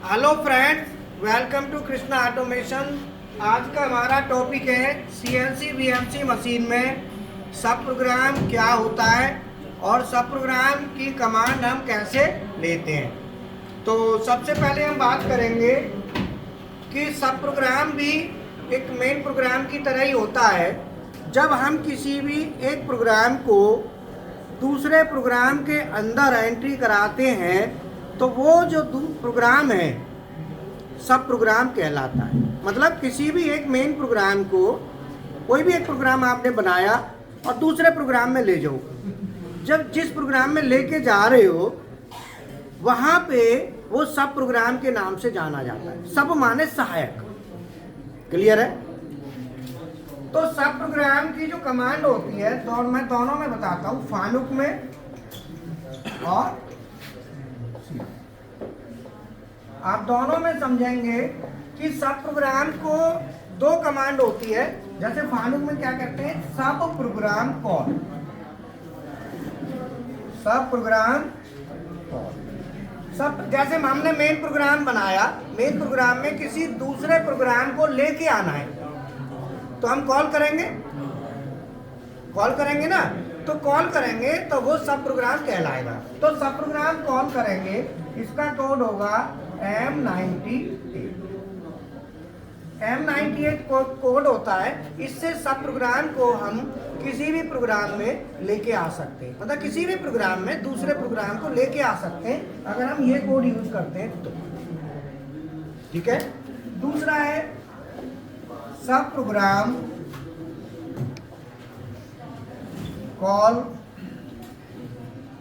Hello friends, welcome to Krishna automation. आज का हमारा टॉपिक है सीएनसी वीएमसी मशीन में सब प्रोग्राम क्या होता है और सब प्रोग्राम की कमांड हम कैसे लेते हैं। तो सबसे पहले हम बात करेंगे कि सब प्रोग्राम भी एक मेन प्रोग्राम की तरह ही होता है। जब हम किसी भी एक प्रोग्राम को दूसरे प्रोग्राम के अंदर एंट्री कराते हैं तो वो जो प्रोग्राम है सब प्रोग्राम कहलाता है। मतलब किसी भी एक मेन प्रोग्राम को, कोई भी एक प्रोग्राम आपने बनाया और दूसरे प्रोग्राम में ले जाओ, जब जिस प्रोग्राम में लेके जा रहे हो वहां पे वो सब प्रोग्राम के नाम से जाना जाता है। सब माने सहायक। क्लियर है? तो सब प्रोग्राम की जो कमांड होती है मैं दोनों में बताता हूं, फानुक में और आप दोनों में समझेंगे कि सब प्रोग्राम को दो कमांड होती है। जैसे फानुक में क्या कहते हैं, सब प्रोग्राम कॉल, सब प्रोग्राम कॉल। सब जैसे हमने मेन प्रोग्राम बनाया, मेन प्रोग्राम में किसी दूसरे प्रोग्राम को लेके आना है तो हम कॉल करेंगे ना। तो कॉल करेंगे तो वो सब प्रोग्राम कहलाएगा। तो सब प्रोग्राम कॉल करेंगे, इसका कोड होगा M98 कोड होता है। इससे सब प्रोग्राम को हम किसी भी प्रोग्राम में लेके आ सकते हैं। मतलब किसी भी प्रोग्राम में दूसरे प्रोग्राम को लेके आ सकते हैं अगर हम ये कोड यूज करते हैं तो। ठीक है। दूसरा है सब प्रोग्राम कॉल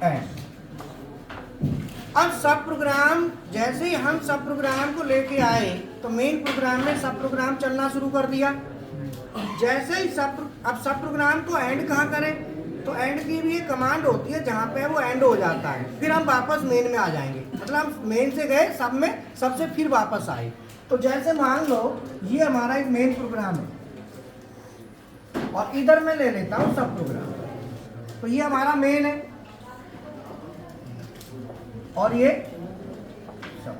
एंड। अब सब प्रोग्राम, जैसे ही हम सब प्रोग्राम को लेके आए तो मेन प्रोग्राम में सब प्रोग्राम चलना शुरू कर दिया। जैसे ही अब सब प्रोग्राम को एंड कहाँ करें, तो एंड की भी एक कमांड होती है जहाँ पे वो एंड हो जाता है। फिर हम वापस मेन में आ जाएंगे। मतलब हम मेन से गए सब में, सबसे फिर वापस आए। तो जैसे मान लो ये हमारा एक मेन प्रोग्राम है और इधर मैं ले लेता हूँ सब प्रोग्राम। तो ये हमारा मेन है और ये सब।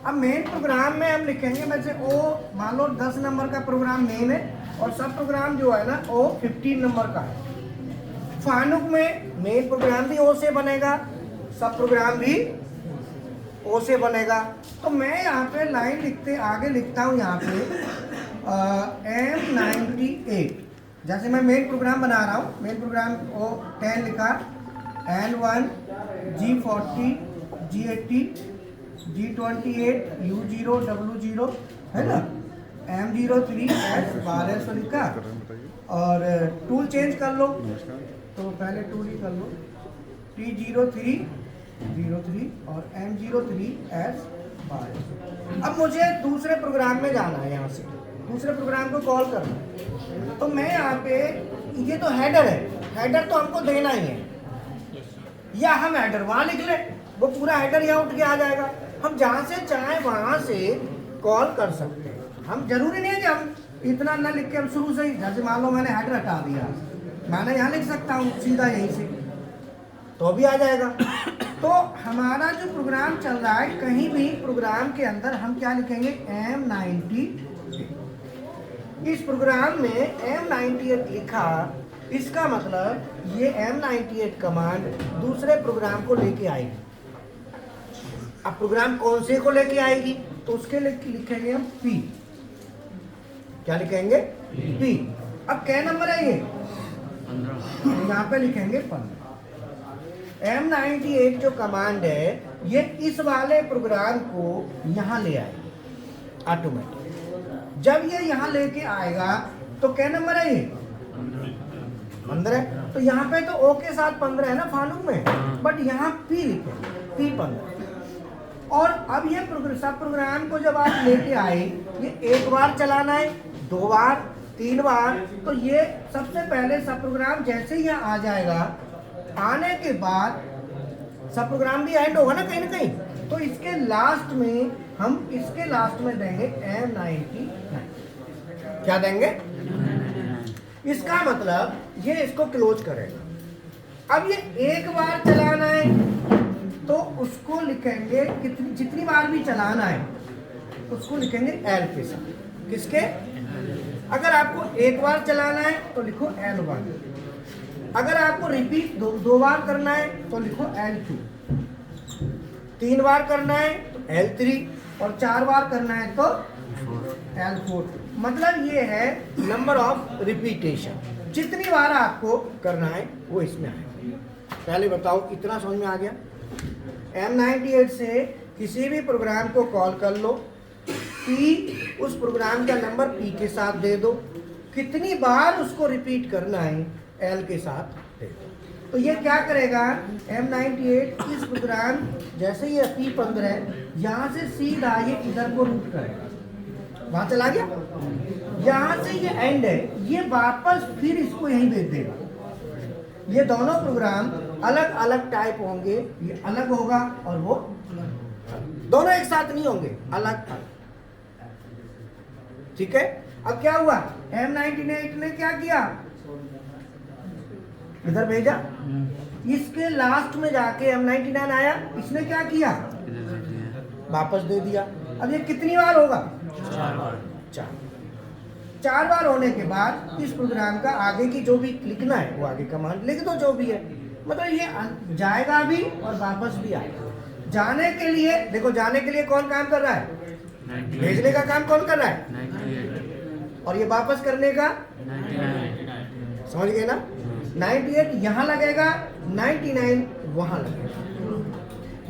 अब मेन प्रोग्राम में हम लिखेंगे, वैसे ओ मान लो 10 नंबर का प्रोग्राम मेन है और सब प्रोग्राम जो है ना ओ 15 नंबर का है। फानुक में मेन प्रोग्राम भी ओ से बनेगा, सब प्रोग्राम भी ओ से बनेगा। तो मैं यहाँ पे लाइन आगे लिखता हूँ यहाँ पे M98। जैसे मैं मेन प्रोग्राम बना रहा हूँ, मेन प्रोग्राम ओ 10 लिखा, N1 G40 G80 G28 U0 W0 है ना, M03 S1200 लिखा। और टूल चेंज कर लो, तो पहले टूल ही कर लो, T03 और M03 S1200। अब मुझे दूसरे प्रोग्राम में जाना है, यहाँ से दूसरे प्रोग्राम को कॉल करना है। तो मैं यहाँ पे, ये तो हेडर है, हेडर तो हमको देना ही है, या हम हेडर वहाँ लिख ले, वो पूरा हेडर यहाँ उठ के आ जाएगा। हम जहाँ से चाहे वहाँ से कॉल कर सकते हैं। हम जरूरी नहीं है कि हम इतना ना लिख के हम शुरू से ही, जैसे मान लो मैंने हेडर हटा दिया, मैंने यहाँ लिख सकता हूँ सीधा यहीं से, तो भी आ जाएगा। तो हमारा जो प्रोग्राम चल रहा है, कहीं भी प्रोग्राम के अंदर हम क्या लिखेंगे, M98। इस प्रोग्राम में M98 लिखा, इसका मतलब ये M98 कमांड दूसरे प्रोग्राम को लेके आएगी। अब प्रोग्राम कौन से को लेके आएगी, तो उसके लिखेंगे हम P। क्या लिखेंगे? P। अब क्या नंबर है ये? 15। यहाँ पे लिखेंगे 15। M98 जो कमांड है ये इस वाले प्रोग्राम को यहाँ ले आएगी ऑटोमेटिक। जब ये यहाँ लेके आएगा तो क्या नंबर है ये? 15 है। तो यहाँ पे तो ओ के साथ 15 है ना फानुक में, बट यहाँ P लिखे, P 15। और अब ये सब प्रोग्राम को जब आप लेके आए, ये एक बार चलाना है, 2 बार, 3 बार। तो ये सबसे पहले सब प्रोग्राम जैसे ही यहाँ आ जाएगा, आने के बाद सब प्रोग्राम भी एंड होगा ना कहीं, तो इसके लास्ट में हम देंगे M99। क्या देंगे? इसका मतलब ये इसको क्लोज करेगा। अब ये एक बार चलाना है तो उसको लिखेंगे जितनी बार भी चलाना है उसको लिखेंगे L के साथ। किसके? अगर आपको एक बार चलाना है तो लिखो L1, अगर आपको रिपीट दो बार करना है तो लिखो L2, 3 बार करना है तो L3 और 4 बार करना है तो L4। मतलब ये है नंबर ऑफ रिपीटेशन, जितनी बार आपको करना है वो इसमें आएगा। पहले बताओ इतना समझ में आ गया? M98 से किसी भी प्रोग्राम को कॉल कर लो, P उस प्रोग्राम का नंबर P के साथ दे दो, कितनी बार उसको रिपीट करना है L के साथ दे दो। तो ये क्या करेगा, M98 इस प्रोग्राम जैसे ये P15 है यहाँ से सीधा ये इधर को रूट करेगा, वहां चला गया, यहाँ से ये एंड है, ये वापस फिर इसको यहीं भेज देगा। ये दोनों प्रोग्राम अलग अलग टाइप होंगे, ये अलग होगा और वो दोनों एक साथ नहीं होंगे, अलग अलग। ठीक है, अब क्या हुआ, M98 ने क्या किया, इधर भेजा, इसके लास्ट में जाके M99 आया, इसने क्या किया, वापस दे दिया। अब ये कितनी बार होगा, 4 बार होने के बाद इस प्रोग्राम का आगे की जो भी लिखना है वो आगे कमांड लिख दो, जो भी है। मतलब ये जाएगा भी और वापस भी आएगा। जाने के लिए देखो, जाने के लिए कौन काम कर रहा है, भेजने का काम कौन कर रहा है, और ये वापस करने का 99। समझ गए ना, 98 यहाँ लगेगा, 99 वहाँ लगेगा।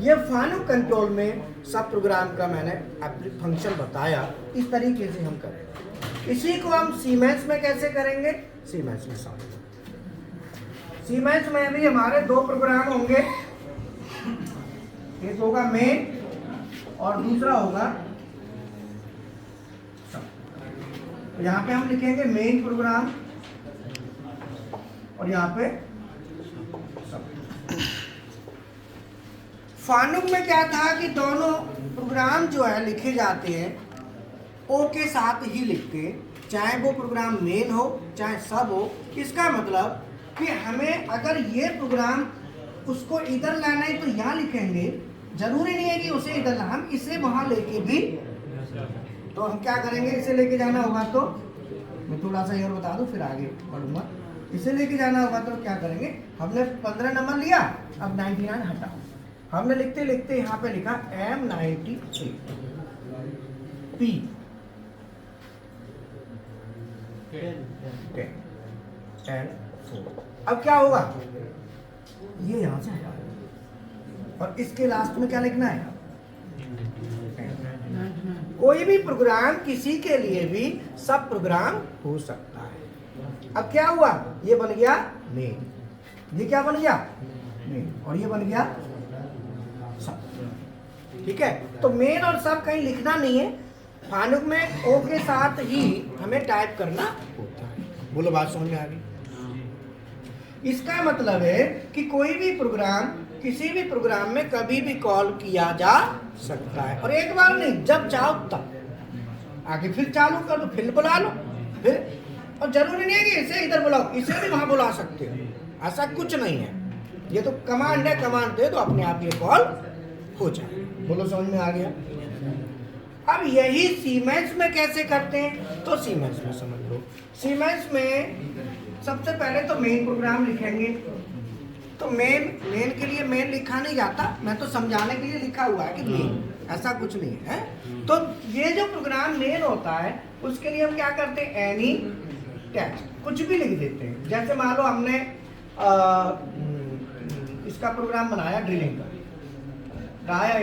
ये फानुक कंट्रोल में सब प्रोग्राम का मैंने फंक्शन बताया, इस तरीके से हम करेंगे। इसी को हम सीमेंस में कैसे करेंगे, सीमेंस में समझो। सीमेंस में भी हमारे 2 प्रोग्राम होंगे, एक होगा मेन और दूसरा होगा सब। यहाँ पे हम लिखेंगे मेन प्रोग्राम और यहाँ पे सब। फानुक में क्या था कि दोनों प्रोग्राम जो है लिखे जाते हैं ओ के साथ ही लिखते, चाहे वो प्रोग्राम मेन हो चाहे सब हो। इसका मतलब कि हमें अगर ये प्रोग्राम उसको इधर लाना है तो यहाँ लिखेंगे, जरूरी नहीं है कि उसे इधर लाना, हम इसे वहाँ लेके भी, तो हम क्या करेंगे, इसे लेके जाना होगा तो मैं थोड़ा सा और बता दूँ फिर आगे बढ़ूंगा। इसे लेके जाना होगा तो क्या करेंगे, हमने 15 नंबर लिया, अब 99 हटाओ, हमने लिखते लिखते यहाँ पे लिखा M98 P 10 and 4। अब क्या होगा, ये यहां से हटा और इसके लास्ट में क्या लिखना है, कोई भी प्रोग्राम किसी के लिए भी सब प्रोग्राम हो सकता है। अब क्या हुआ, ये बन गया मेन, ये क्या बन गया मेन, और ये बन गया सब। ठीक है, तो मेन और सब कहीं लिखना नहीं है, फानुक में ओ के साथ ही हमें टाइप करना होता है। बोलो बात समझ में आ गई? इसका मतलब है कि कोई भी प्रोग्राम किसी भी प्रोग्राम में कभी भी कॉल किया जा सकता है, और एक बार नहीं, जब चाहो तब आगे फिर चालू कर दो, फिर बुला लो फिर। और जरूरी नहीं है कि इसे इधर बुलाओ, इसे भी वहां बुला सकते हो, ऐसा कुछ नहीं है। ये तो कमांड है, कमांड दे दो अपने आप ये कॉल हो जाए। बोलो समझ में आ गया? अब यही सीमेंस में कैसे करते हैं, तो सीमेंस में समझ लो। सीमेंस में सबसे पहले तो मेन प्रोग्राम लिखेंगे, तो मेन के लिए मेन लिखा नहीं जाता, मैं तो समझाने के लिए लिखा हुआ है कि मेन, ऐसा कुछ नहीं है। तो ये जो प्रोग्राम मेन होता है उसके लिए हम क्या करते हैं, एनी टेक्स्ट कुछ भी लिख देते हैं। जैसे मान लो हमने इसका प्रोग्राम बनाया ड्रिलिंग का, डाया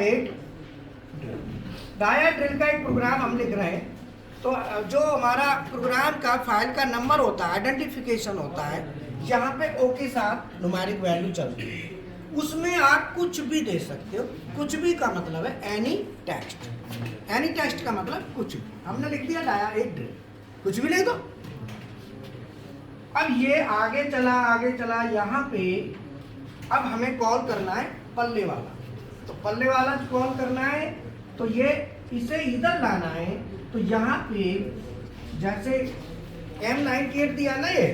ड्रिल का एक प्रोग्राम हम लिख रहे हैं, तो जो हमारा प्रोग्राम का फाइल का नंबर होता है, आइडेंटिफिकेशन होता है, यहाँ पे ओ के साथ न्यूमेरिक वैल्यू चलती है, उसमें आप कुछ भी दे सकते हो। कुछ भी का मतलब है एनी टेक्स्ट, एनी टेक्स्ट का मतलब कुछ भी। हमने लिख दिया डाया एक ड्रिल, कुछ भी लिख दो। अब ये आगे चला यहाँ पे, अब हमें कॉल करना है पल्ले वाला, तो पल्ले वाला कॉल करना है, तो ये इसे इधर लाना है। तो यहाँ पे जैसे M98 दिया ना ये,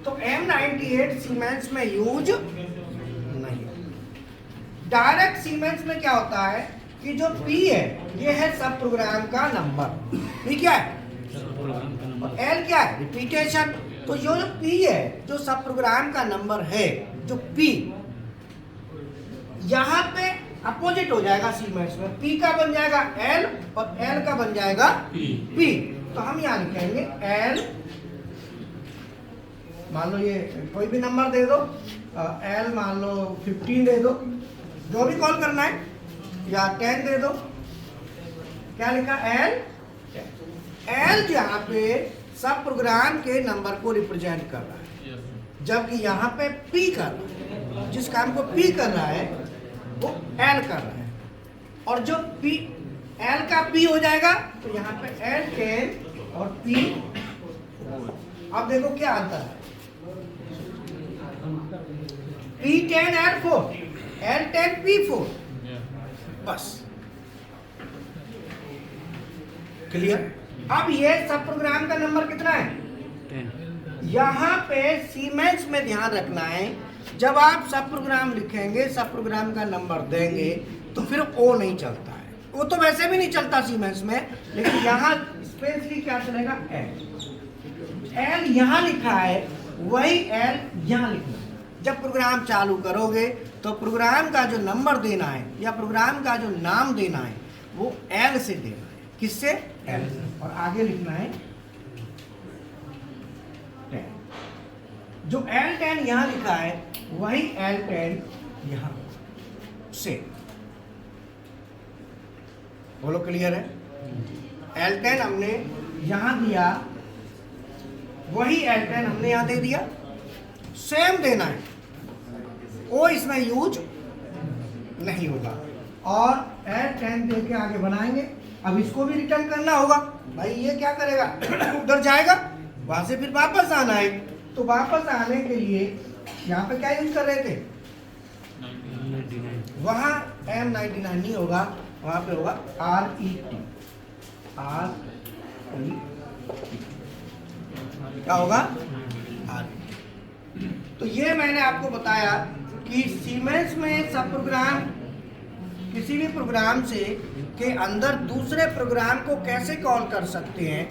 तो M98 सीमेंस में यूज नहीं, डायरेक्ट सीमेंस में क्या होता है कि जो P है ये है सब प्रोग्राम का नंबर, ठीक है, प्रोग्राम का नंबर, और L क्या है, रिपीटेशन। तो जो P है जो सब प्रोग्राम का नंबर है, जो P यहाँ पे अपोजिट हो जाएगा सीमेंस में, P का बन जाएगा L और L का बन जाएगा P। तो हम यहाँ लिखेंगे L, मान लो ये कोई भी नंबर दे दो, L मान लो 15 दे दो, जो भी कॉल करना है, या 10 दे दो। क्या लिखा L, L यहाँ पे सब प्रोग्राम के नंबर को रिप्रेजेंट कर रहा है, जबकि यहाँ पे P कर रहा है, जिस काम को P कर रहा है वो L कर रहा है, और जो P L का P हो जाएगा तो यहाँ पे L 10 और P। अब देखो क्या अंतर है, P10 L4, L10 P4, बस क्लियर। अब ये सब प्रोग्राम का नंबर कितना है, 10। यहाँ पे सीमेंस में ध्यान रखना है, जब आप सब प्रोग्राम लिखेंगे, सब प्रोग्राम का नंबर देंगे तो फिर ओ नहीं चलता है, वो तो वैसे भी नहीं चलता सीमेंस में, लेकिन यहाँ स्पेशली क्या चलेगा, एल यहाँ लिखा है वही एल यहाँ लिखना है। जब प्रोग्राम चालू करोगे तो प्रोग्राम का जो नंबर देना है या प्रोग्राम का जो नाम देना है वो एल से देना है, किससे, एल से, और आगे लिखना है 10। जो L10 यहाँ लिखा है वही L10 यहाँ से, बोलो क्लियर है। L10 हमने यहाँ दिया, वही L10 हमने यहाँ दे दिया, सेम देना है, वो इसमें यूज नहीं होगा, और L10 दे के आगे बनाएंगे। अब इसको भी रिटर्न करना होगा, भाई ये क्या करेगा, उधर जाएगा, वहां से फिर वापस आना है, तो वापस आने के लिए यहाँ पे क्या यूज कर रहे थे, वहां M99 नहीं होगा, वहां पे होगा RET, क्या होगा, RET। तो ये मैंने आपको बताया कि सीमेंस में सब प्रोग्राम, किसी भी प्रोग्राम से के अंदर दूसरे प्रोग्राम को कैसे कॉल कर सकते हैं।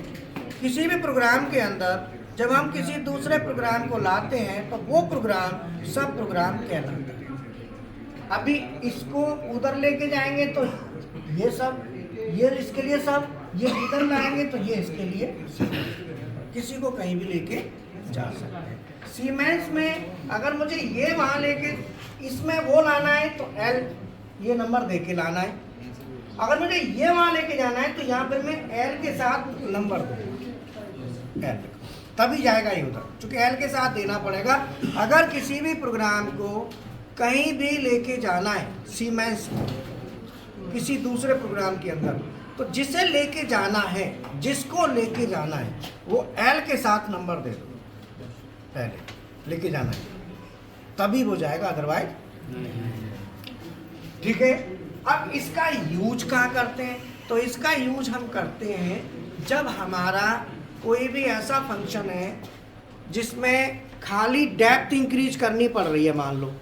किसी भी प्रोग्राम के अंदर जब हम किसी दूसरे प्रोग्राम को लाते हैं तो वो प्रोग्राम सब प्रोग्राम कहलाता है। अभी इसको उधर लेके जाएंगे तो ये सब, ये इसके लिए सब, ये इधर लाएंगे तो ये इसके लिए सब। किसी को कहीं भी लेके जा सकते हैं। सीमेंस में अगर मुझे ये वहाँ लेके इसमें वो लाना है तो L ये नंबर दे के लाना है, अगर मुझे ये वहाँ लेके जाना है तो यहाँ पर मैं L के साथ नंबर दूंगा, L तभी जाएगा ये उधर, क्योंकि L के साथ देना पड़ेगा। अगर किसी भी प्रोग्राम को कहीं भी लेके जाना है सीमेंस किसी दूसरे प्रोग्राम के अंदर, तो जिसे लेके जाना है, जिसको लेके जाना है वो L के साथ नंबर दे दो, पहले लेके जाना है तभी वो जाएगा, अदरवाइज ठीक है। अब इसका यूज कहाँ करते हैं, तो इसका यूज हम करते हैं जब हमारा कोई भी ऐसा फंक्शन है जिसमें खाली डेप्थ इंक्रीज करनी पड़ रही है मान लो,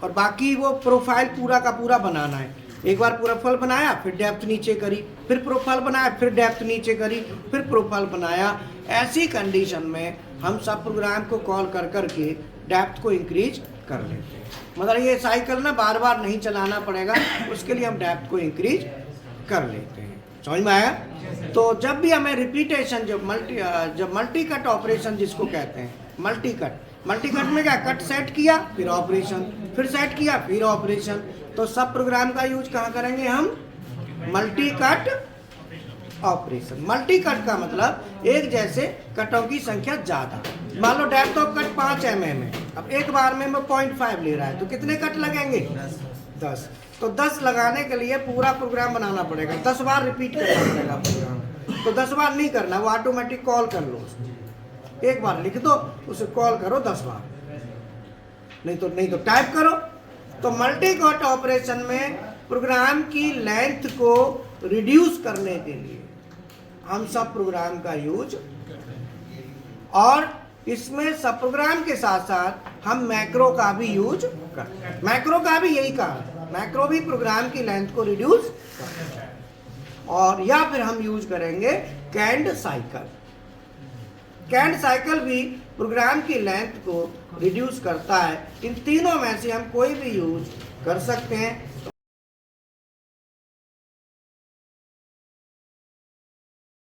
और बाकी वो प्रोफाइल पूरा का पूरा बनाना है। एक बार प्रोफाइल बनाया, फिर डेप्थ नीचे करी, फिर प्रोफाइल बनाया, फिर डेप्थ नीचे करी, फिर प्रोफाइल बनाया। ऐसी कंडीशन में हम सब प्रोग्राम को कॉल कर करके डेप्थ को इंक्रीज कर लेते हैं। मतलब ये साइकिल ना बार बार नहीं चलाना पड़ेगा, उसके लिए हम डेप्थ को इंक्रीज कर लेते हैं। समझ में आया। तो जब भी हमें रिपीटेशन, जब मल्टी कट ऑपरेशन जिसको कहते हैं, मल्टी कट में क्या, कट सेट किया फिर ऑपरेशन, फिर सेट किया फिर ऑपरेशन, तो सब प्रोग्राम का यूज कहाँ करेंगे हम, multi cut operation. Multi cut का मतलब एक जैसे कटों की संख्या ज्यादा। मान लो डेप्थ ऑफ कट 5 mm है, अब एक बार में 0.5 ले रहा है तो कितने कट लगेंगे, 10। तो 10 लगाने के लिए पूरा प्रोग्राम बनाना पड़ेगा, 10 बार रिपीट करना पड़ेगा प्रोग्राम। तो 10 बार नहीं करना, वो ऑटोमेटिक कॉल कर लो उसको, एक बार लिख दो उसे कॉल करो 10 बार, नहीं तो टाइप करो। तो मल्टी कट ऑपरेशन में प्रोग्राम की लेंथ को रिड्यूस करने के लिए हम सब प्रोग्राम का यूज, और इसमें सब प्रोग्राम के साथ साथ हम मैक्रो का भी यूज करते हैं। मैक्रो का भी यही काम है, मैक्रो भी प्रोग्राम की लेंथ को रिड्यूस करता है। और या फिर हम यूज करेंगे कैंड साइकिल। कैंड साइकिल भी प्रोग्राम की लेंथ को रिड्यूस करता है। इन तीनों में से हम कोई भी यूज कर सकते हैं।